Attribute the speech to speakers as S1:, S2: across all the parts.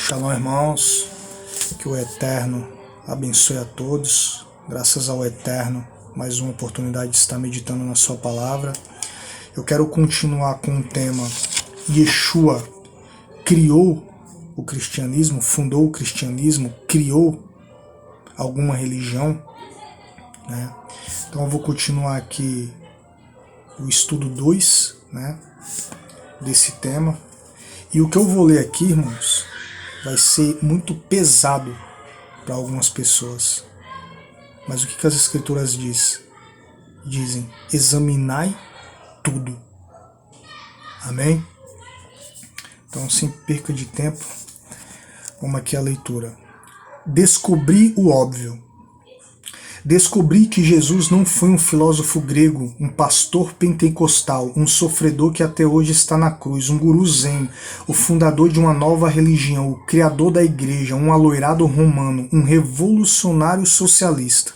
S1: Shalom, irmãos, que o Eterno abençoe a todos, graças ao Eterno, mais uma oportunidade de estar meditando na sua palavra. Eu quero continuar com o tema Yeshua criou o cristianismo, fundou o cristianismo, criou alguma religião, né? Então eu vou continuar aqui o estudo 2, né, desse tema. E o que eu vou ler aqui, irmãos, vai ser muito pesado para algumas pessoas. Mas o que as escrituras dizem? Examinai tudo. Amém? Então, sem perca de tempo, vamos aqui à leitura. Descobri o óbvio. Descobri que Jesus não foi um filósofo grego, um pastor pentecostal, um sofredor que até hoje está na cruz, um guru zen, o fundador de uma nova religião, o criador da igreja, um aloirado romano, um revolucionário socialista.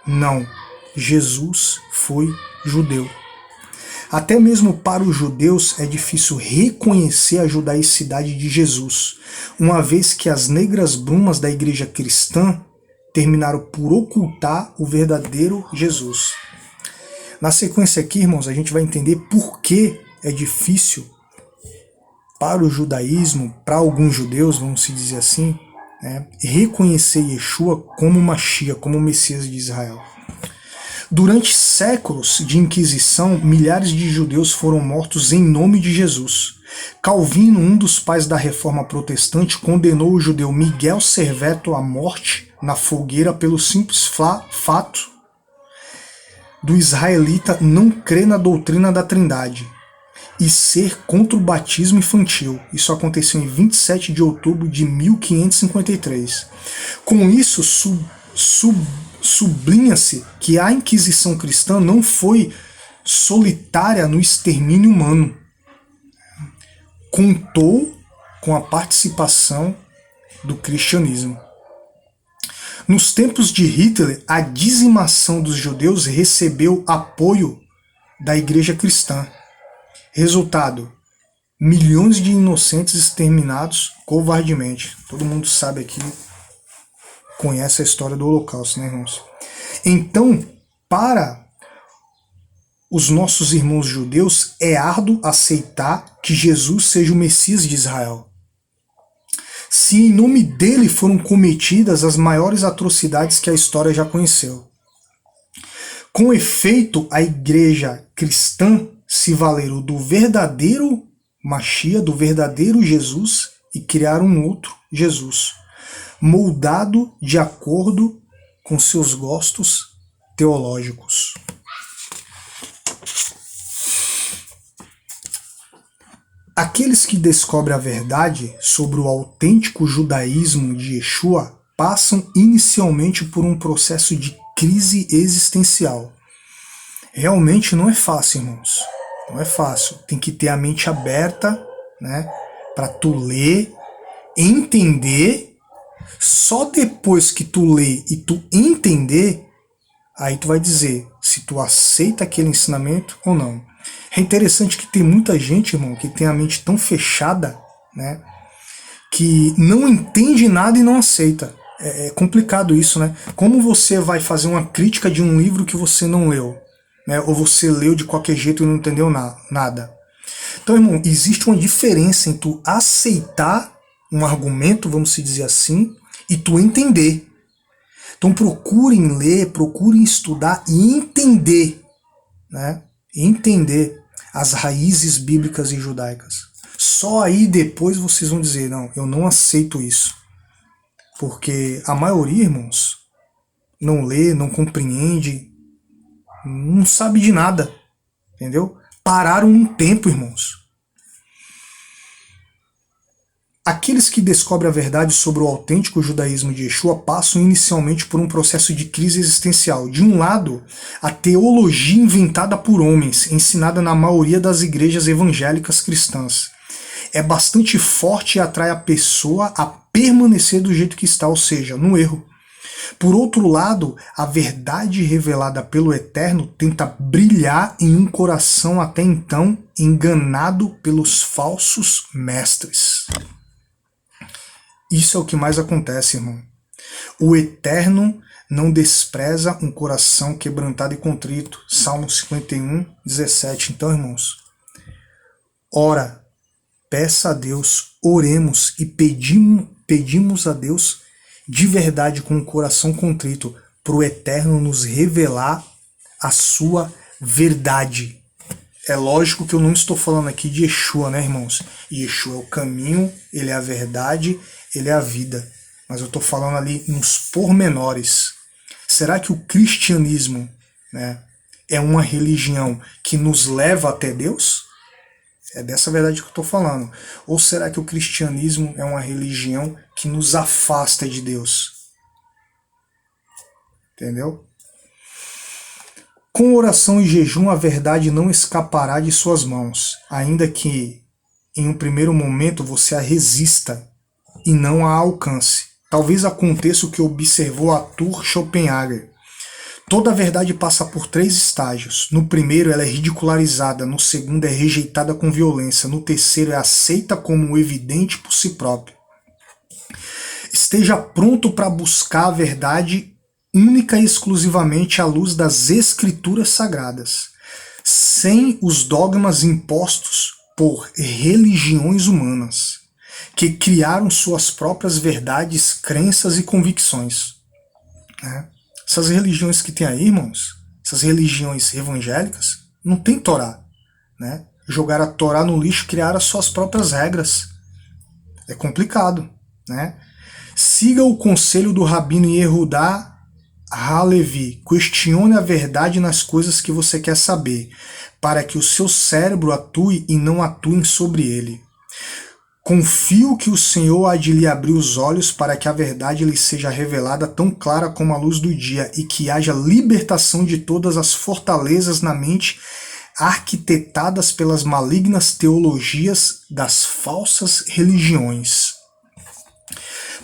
S1: Não, Jesus foi judeu. Até mesmo para os judeus é difícil reconhecer a judaicidade de Jesus, uma vez que as negras brumas da igreja cristã terminaram por ocultar o verdadeiro Jesus. Na sequência aqui, irmãos, a gente vai entender por que é difícil para o judaísmo, para alguns judeus, vamos se dizer assim, né, reconhecer Yeshua como Mashiach, como o Messias de Israel. Durante séculos de Inquisição, milhares de judeus foram mortos em nome de Jesus. Calvino, um dos pais da Reforma Protestante, condenou o judeu Miguel Serveto à morte na fogueira pelo simples fato do israelita não crer na doutrina da Trindade e ser contra o batismo infantil. Isso aconteceu em 27 de outubro de 1553. Com isso, sublinha-se que a Inquisição cristã não foi solitária no extermínio humano. Contou com a participação do cristianismo. Nos tempos de Hitler, a dizimação dos judeus recebeu apoio da igreja cristã. Resultado, milhões de inocentes exterminados covardemente. Todo mundo sabe aqui, conhece a história do Holocausto, né, irmãos? Então, para os nossos irmãos judeus, é árduo aceitar que Jesus seja o Messias de Israel. Se em nome dele foram cometidas as maiores atrocidades que a história já conheceu. Com efeito, a igreja cristã se valeram do verdadeiro Mashiach, do verdadeiro Jesus, e criaram um outro Jesus, moldado de acordo com seus gostos teológicos. Aqueles que descobrem a verdade sobre o autêntico judaísmo de Yeshua passam inicialmente por um processo de crise existencial. Realmente não é fácil, irmãos. Não é fácil. Tem que ter a mente aberta, né, para tu ler, entender. Só depois que tu lê e tu entender, aí tu vai dizer se tu aceita aquele ensinamento ou não. É interessante que tem muita gente, irmão, que tem a mente tão fechada, né, que não entende nada e não aceita. É complicado isso, né? Como você vai fazer uma crítica de um livro que você não leu, né? Ou você leu de qualquer jeito e não entendeu nada. Então, irmão, existe uma diferença em tu aceitar um argumento, vamos se dizer assim, e tu entender. Então procurem ler, procurem estudar e entender, né? Entender as raízes bíblicas e judaicas. Só aí depois vocês vão dizer, não, eu não aceito isso. Porque a maioria, irmãos, não lê, não compreende, não sabe de nada, entendeu? Pararam um tempo, irmãos. Aqueles que descobrem a verdade sobre o autêntico judaísmo de Yeshua passam inicialmente por um processo de crise existencial. De um lado, a teologia inventada por homens, ensinada na maioria das igrejas evangélicas cristãs, é bastante forte e atrai a pessoa a permanecer do jeito que está, ou seja, no erro. Por outro lado, a verdade revelada pelo Eterno tenta brilhar em um coração até então enganado pelos falsos mestres. Isso é o que mais acontece, irmão. O Eterno não despreza um coração quebrantado e contrito. Salmo 51, 17. Então, irmãos, ora, peça a Deus, oremos e pedimos a Deus de verdade com o coração contrito para o Eterno nos revelar a sua verdade. É lógico que eu não estou falando aqui de Yeshua, né, irmãos? Yeshua é o caminho, ele é a verdade, ele é a vida. Mas eu estou falando ali nos pormenores. Será que o cristianismo, né, é uma religião que nos leva até Deus? É dessa verdade que eu estou falando. Ou será que o cristianismo é uma religião que nos afasta de Deus? Entendeu? Com oração e jejum a verdade não escapará de suas mãos, ainda que em um primeiro momento você a resista e não a alcance. Talvez aconteça o que observou Arthur Schopenhauer. Toda a verdade passa por 3 estágios. No primeiro ela é ridicularizada, no segundo é rejeitada com violência, no terceiro é aceita como evidente por si próprio. Esteja pronto para buscar a verdade única e exclusivamente à luz das Escrituras Sagradas, sem os dogmas impostos por religiões humanas, que criaram suas próprias verdades, crenças e convicções. Essas religiões que tem aí, irmãos, essas religiões evangélicas, não tem Torá. Né? Jogaram a Torá no lixo, criaram as suas próprias regras. É complicado. Né? Siga o conselho do Rabino Yehudá Halevi, questione a verdade nas coisas que você quer saber, para que o seu cérebro atue e não atuem sobre ele. Confio que o Senhor há de lhe abrir os olhos para que a verdade lhe seja revelada tão clara como a luz do dia e que haja libertação de todas as fortalezas na mente arquitetadas pelas malignas teologias das falsas religiões.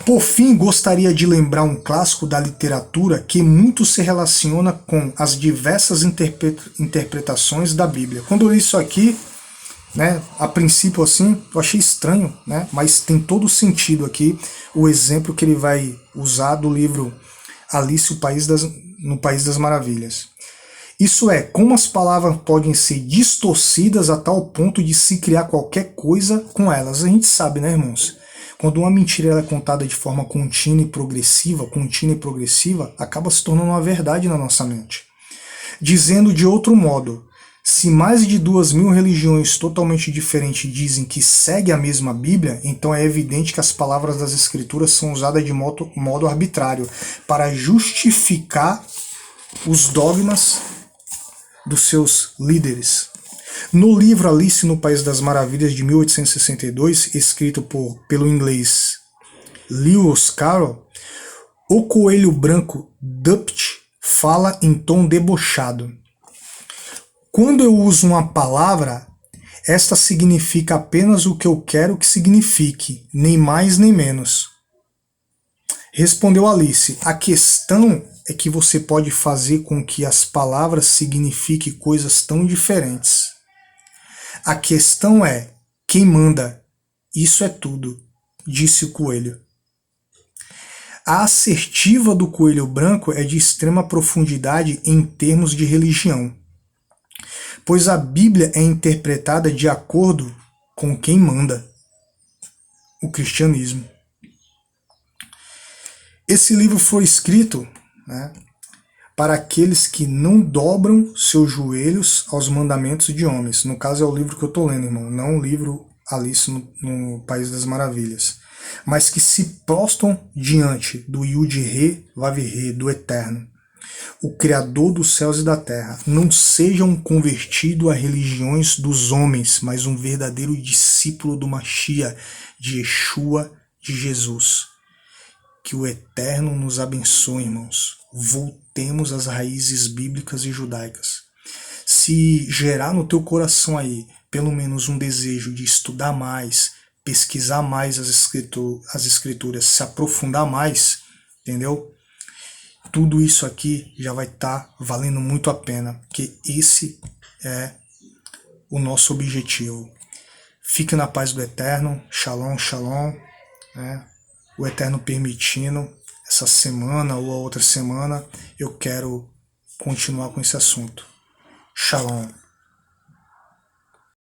S1: Por fim, gostaria de lembrar um clássico da literatura que muito se relaciona com as diversas interpretações da Bíblia. Quando eu li isso aqui, né, a princípio assim, eu achei estranho, né, mas tem todo o sentido aqui o exemplo que ele vai usar do livro Alice no País das Maravilhas. Isso é, como as palavras podem ser distorcidas a tal ponto de se criar qualquer coisa com elas. A gente sabe, né, irmãos? Quando uma mentira ela é contada de forma contínua e progressiva, acaba se tornando uma verdade na nossa mente. Dizendo de outro modo, se mais de 2.000 religiões totalmente diferentes dizem que segue a mesma Bíblia, então é evidente que as palavras das Escrituras são usadas de modo arbitrário para justificar os dogmas dos seus líderes. No livro Alice no País das Maravilhas de 1862, escrito pelo inglês Lewis Carroll, o coelho branco Dupt fala em tom debochado. Quando eu uso uma palavra, esta significa apenas o que eu quero que signifique, nem mais nem menos. Respondeu Alice, a questão é que você pode fazer com que as palavras signifiquem coisas tão diferentes. A questão é, quem manda? Isso é tudo, disse o coelho. A assertiva do coelho branco é de extrema profundidade em termos de religião, pois a Bíblia é interpretada de acordo com quem manda, o cristianismo. Esse livro foi escrito, né, para aqueles que não dobram seus joelhos aos mandamentos de homens. No caso é o livro que eu estou lendo, irmão, não o livro Alice no País das Maravilhas. Mas que se prostram diante do Yud-Re, Vav-Re, do Eterno, o Criador dos céus e da terra. Não seja um convertido a religiões dos homens, mas um verdadeiro discípulo do Mashiach, de Yeshua, de Jesus. Que o Eterno nos abençoe, irmãos. Voltemos às raízes bíblicas e judaicas. Se gerar no teu coração aí, pelo menos um desejo de estudar mais, pesquisar mais as escrituras, se aprofundar mais, entendeu? Tudo isso aqui já vai estar valendo muito a pena, porque esse é o nosso objetivo. Fique na paz do Eterno. Shalom, shalom. Né? o Eterno permitindo, essa semana ou a outra semana, eu quero continuar com esse assunto. Shalom.